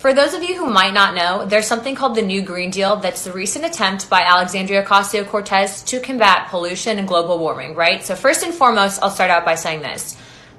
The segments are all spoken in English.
For those of you who might not know, there's something called the New Green Deal that's the recent attempt by Alexandria Ocasio-Cortez to combat pollution and global warming, right? So first and foremost, I'll start out by saying this.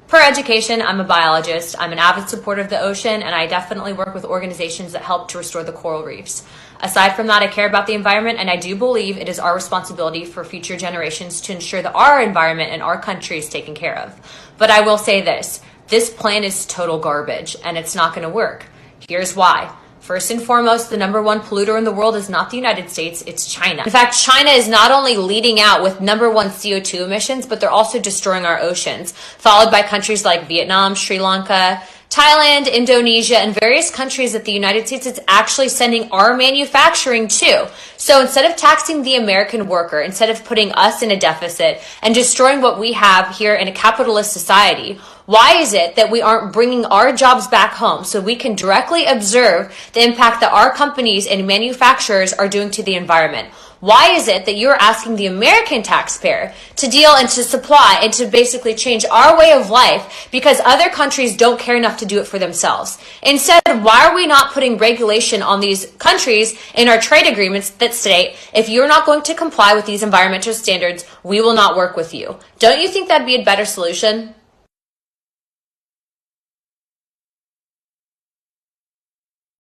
Per education, I'm a biologist. I'm an avid supporter of the ocean, and I definitely work with organizations that help to restore the coral reefs. Aside from that, I care about the environment, and I do believe it is our responsibility for future generations to ensure that our environment and our country is taken care of. But I will say this plan is total garbage, and it's not going to work. Here's why. First and foremost, the number one polluter in the world is not the United States, it's China. In fact, China is not only leading out with number one CO2 emissions, but they're also destroying our oceans, followed by countries like Vietnam, Sri Lanka, Thailand, Indonesia, and various countries that the United States is actually sending our manufacturing to. So instead of taxing the American worker, instead of putting us in a deficit and destroying what we have here in a capitalist society, why is it that we aren't bringing our jobs back home so we can directly observe the impact that our companies and manufacturers are doing to the environment? Why is it that you're asking the American taxpayer to deal and to supply and to basically change our way of life because other countries don't care enough to do it for themselves? Instead, why are we not putting regulation on these countries in our trade agreements that state, if you're not going to comply with these environmental standards, we will not work with you? Don't you think that'd be a better solution?